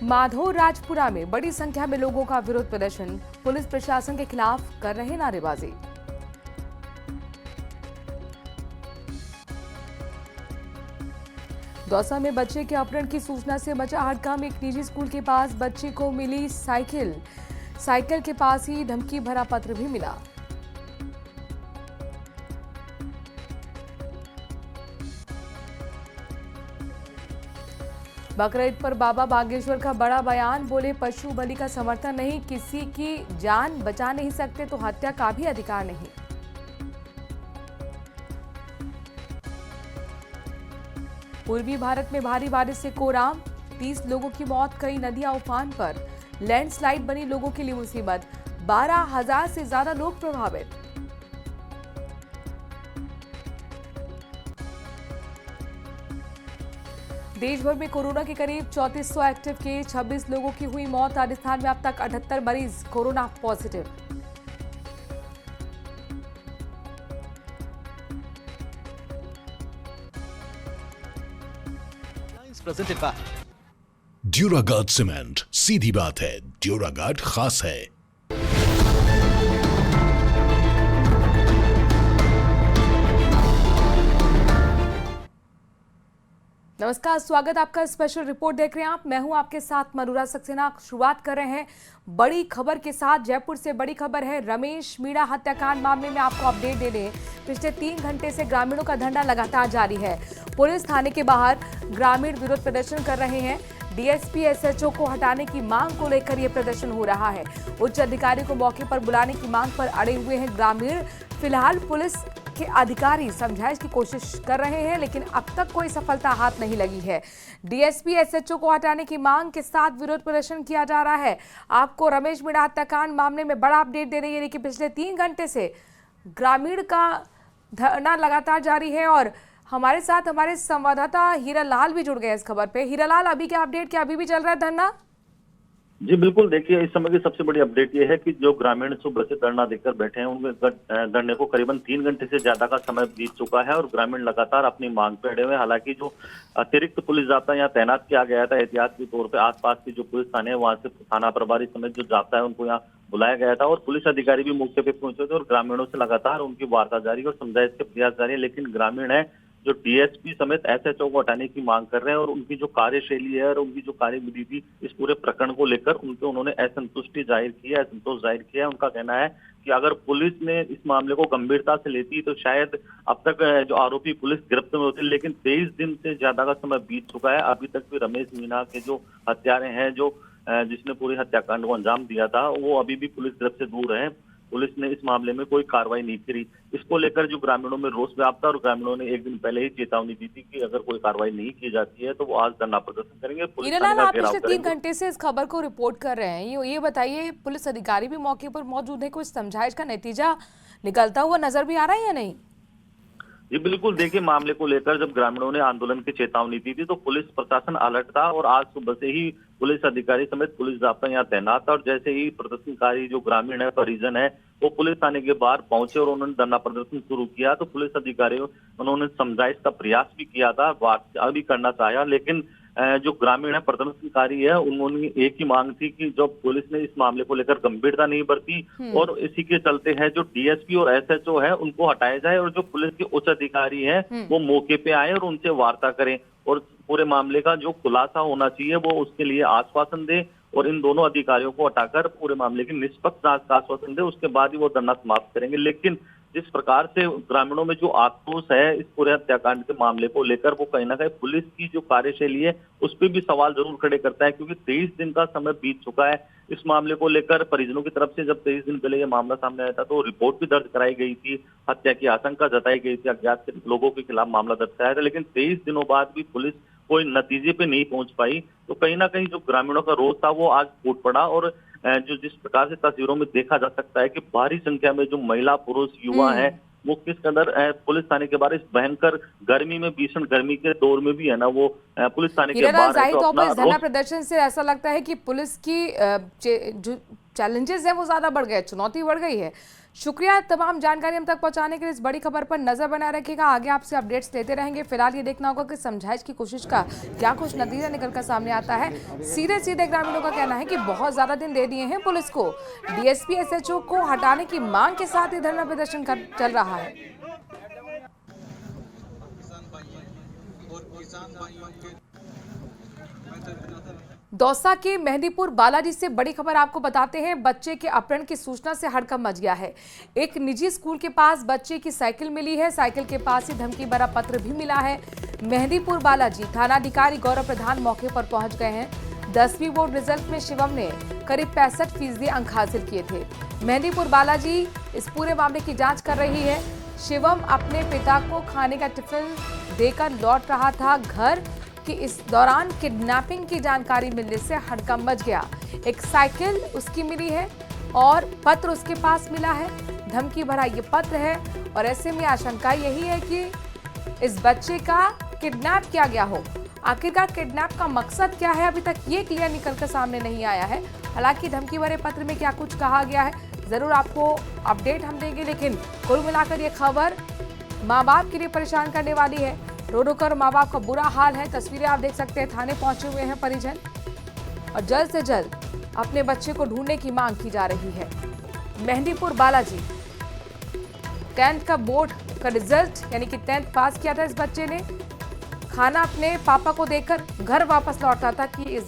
माधो राजपुरा में बड़ी संख्या में लोगों का विरोध प्रदर्शन, पुलिस प्रशासन के खिलाफ कर रहे नारेबाजी। दौसा में बच्चे के अपहरण की सूचना से मचा हड़कंप। एक निजी स्कूल के पास बच्चे को मिली साइकिल के पास ही धमकी भरा पत्र भी मिला। बकरीद पर बाबा बागेश्वर का बड़ा बयान, बोले पशु बलि का समर्थन नहीं, किसी की जान बचा नहीं सकते तो हत्या का भी अधिकार नहीं। पूर्वी भारत में भारी बारिश से कोराम, 30 लोगों की मौत, कई नदियां उफान पर, लैंडस्लाइड बनी लोगों के लिए मुसीबत, 12,000 से ज्यादा लोग प्रभावित। देश भर में कोरोना के करीब 3400 एक्टिव केस, 26 लोगों की हुई मौत। राजस्थान में अब तक 78 मरीज कोरोना पॉजिटिव। ड्यूरागार्ड सीमेंट, सीधी बात है, ड्यूरागार्ड खास है। नमस्कार, स्वागत आपका स्पेशल रिपोर्ट देख रहे हैं आप। मैं हूं आपके साथ मनोरा सक्सेना। शुरुआत कर रहे हैं बड़ी खबर के साथ। जयपुर से बड़ी खबर है, रमेश मीणा हत्याकांड मामले में आपको अपडेट दे दें। पिछले 3 घंटे से ग्रामीणों का धरना लगातार जारी है। पुलिस थाने के बाहर ग्रामीण विरोध प्रदर्शन कर रहे हैं। डीएसपी एसएचओ को हटाने की मांग को लेकर यह प्रदर्शन हो रहा है। उच्च अधिकारी को मौके पर बुलाने की मांग पर अड़े हुए हैं ग्रामीण। फिलहाल पुलिस के अधिकारी समझाइश की कोशिश कर रहे हैं, लेकिन अब तक कोई सफलता हाथ नहीं लगी है। डीएसपी एसएचओ को हटाने की मांग के साथ विरोध प्रदर्शन किया जा रहा है। आपको रमेश मीणा हत्याकांड मामले में बड़ा अपडेट दे रही है, लेकिन पिछले 3 घंटे से ग्रामीण का धरना लगातार जारी है और हमारे साथ हमारे संवाददाता हीरालाल भी जुड़ गए इस खबर पे। हीरालाल, अभी क्या अपडेट, क्या अभी भी चल रहा है धरना? जी बिल्कुल, देखिए इस समय की सबसे बड़ी अपडेट ये है कि जो ग्रामीण सुबह से धरना देकर बैठे हैं, उनके धरने को करीबन 3 घंटे से ज्यादा का समय बीत चुका है और ग्रामीण लगातार अपनी मांग पे अड़े हुए हैं। हालांकि जो अतिरिक्त पुलिस जाब्ता यहाँ तैनात किया गया था एहतियात के तौर पे, आसपास की जो पुलिस थाने है वहां से थाना प्रभारी समेत जो जाब्ता है उनको यहाँ बुलाया गया था और पुलिस अधिकारी भी मौके पे पहुंचे थे और ग्रामीणों से लगातार उनकी वार्ता जारी और समझाइश के प्रयास जारी है। लेकिन ग्रामीण है जो डीएसपी समेत एसएचओ को हटाने की मांग कर रहे हैं और उनकी जो कार्यशैली है और उनकी जो कार्यविधि थी इस पूरे प्रकरण को लेकर उन्होंने असंतुष्टि जाहिर की है, असंतोष जाहिर किया है। उनका कहना है कि अगर पुलिस ने इस मामले को गंभीरता से लेती तो शायद अब तक जो आरोपी पुलिस गिरफ्त में होते, लेकिन 23 दिन से ज्यादा का समय बीत चुका है। अभी तक भी रमेश मीणा के जो हत्यारे हैं, जो जिसने पूरे हत्याकांड को अंजाम दिया था, वो अभी भी पुलिस गिरफ्त से दूर है। पुलिस ने इस मामले में कोई कार्रवाई नहीं करी। इसको लेकर जो ग्रामीणों में रोष व्याप्त था और ग्रामीणों ने एक दिन पहले ही चेतावनी दी थी कि अगर कोई कार्रवाई नहीं की जाती है तो वो आज धरना प्रदर्शन करेंगे। हीरालाल, आप पिछले 3 घंटे से इस खबर को रिपोर्ट कर रहे हैं। ये बताइए, पुलिस अधिकारी भी मौके पर मौजूद है, कुछ समझाइश का नतीजा निकलता हुआ नजर भी आ रहा है या नहीं? जी बिल्कुल, देखिए मामले को लेकर जब ग्रामीणों ने आंदोलन की चेतावनी दी थी तो पुलिस प्रशासन अलर्ट था और आज सुबह से ही पुलिस अधिकारी समेत पुलिस जाब्ता यहाँ तैनात था और जैसे ही प्रदर्शनकारी जो ग्रामीण है, परिजन है, वो पुलिस थाने के बाहर पहुंचे और उन्होंने धरना प्रदर्शन शुरू किया तो पुलिस अधिकारियों उन्होंने समझाइश का प्रयास भी किया था, वार्ता भी करना चाहा, लेकिन जो ग्रामीण है, प्रदर्शनकारी है, उन्होंने एक ही मांग थी कि जब पुलिस ने इस मामले को लेकर गंभीरता नहीं बरती और इसी के चलते है जो डीएसपी और एसएचओ है उनको हटाया जाए और जो पुलिस के उच्च अधिकारी है वो मौके पे आए और उनसे वार्ता करें और पूरे मामले का जो खुलासा होना चाहिए वो उसके लिए आश्वासन दे और इन दोनों अधिकारियों को हटाकर पूरे मामले की निष्पक्ष जांच का आश्वासन दे। उसके बाद ही वो धरना समाप्त करेंगे। लेकिन जिस प्रकार से ग्रामीणों में जो आक्रोश है इस पूरे हत्याकांड के मामले को लेकर, वो कहीं ना कहीं पुलिस की जो कार्यशैली है उस पर भी सवाल जरूर खड़े करता है, क्योंकि 23 दिन का समय बीत चुका है। इस मामले को लेकर परिजनों की तरफ से जब 23 दिन पहले ये मामला सामने आया था तो रिपोर्ट भी दर्ज कराई गई थी, हत्या की आशंका जताई गई थी, अज्ञात लोगों के खिलाफ मामला दर्ज कराया था, लेकिन 23 दिनों बाद भी पुलिस कोई नतीजे पे नहीं पहुंच पाई। तो कहीं ना कहीं जो ग्रामीणों का रोष था वो आज फूट पड़ा और जो जिस प्रकार से तस्वीरों में देखा जा सकता है कि भारी संख्या में जो महिला, पुरुष, युवा है वो किस कदर पुलिस थाने के बाहर इस भयंकर गर्मी में, भीषण गर्मी के दौर में भी है ना वो पुलिस थाने के बाहर जाहिर तौर पर इस धरना प्रदर्शन से ऐसा लगता है कि पुलिस की जो चैलेंजेस है वो ज्यादा बढ़ गए, चुनौती बढ़ गई है। शुक्रिया तमाम जानकारी हम तक पहुंचाने के लिए। इस बड़ी खबर पर नजर बनाए रखिएगा, आगे आपसे अपडेट्स लेते रहेंगे। फिलहाल ये देखना होगा कि समझाइश की कोशिश का क्या कुछ नतीजा निकलकर सामने आता है। सीधे सीधे ग्रामीणों का कहना है कि बहुत ज्यादा दिन दे दिए हैं पुलिस को। डीएसपी एसएचओ को हटाने की मांग के साथ ही धरना प्रदर्शन चल रहा है। दौसा के मेहंदीपुर बालाजी से बड़ी खबर आपको बताते हैं। बच्चे के अपहरण की सूचना से हड़कंप मच गया है। एक निजी स्कूल के पास बच्चे की साइकिल मिली है, साइकिल के पास ही धमकी भरा पत्र भी मिला है। मेहंदीपुर बालाजी थानाधिकारी गौरव प्रधान मौके पर पहुंच गए हैं। 10वीं बोर्ड रिजल्ट में शिवम ने करीब 65% अंक हासिल किए थे। मेहंदीपुर बालाजी इस पूरे मामले की जाँच कर रही है। शिवम अपने पिता को खाने का टिफिन देकर लौट रहा था घर कि इस दौरान किडनैपिंग की जानकारी मिलने से हड़कंप मच गया। एक साइकिल उसकी मिली है और पत्र उसके पास मिला है, धमकी भरा ये पत्र है। और ऐसे में आशंका यही है कि इस बच्चे का किडनैप किया गया हो। आखिरकार किडनैप का मकसद क्या है, अभी तक ये क्लियर निकलकर सामने नहीं आया है। हालांकि धमकी भरे पत्र में क्या कुछ कहा गया है जरूर आपको अपडेट हम देंगे, लेकिन कुल मिलाकर ये खबर माँ बाप के लिए परेशान करने वाली है। रो रो कर माँ बाप का बुरा हाल है। तस्वीरें आप देख सकते हैं, थाने पहुंचे हुए हैं परिजन और जल्द से जल्द अपने बच्चे को ढूंढने की मांग की जा रही है। मेहंदीपुर बालाजी 10th का बोर्ड का रिजल्ट यानी कि 10th पास किया था इस बच्चे ने। खाना अपने पापा को देकर घर वापस लौटा था कि इस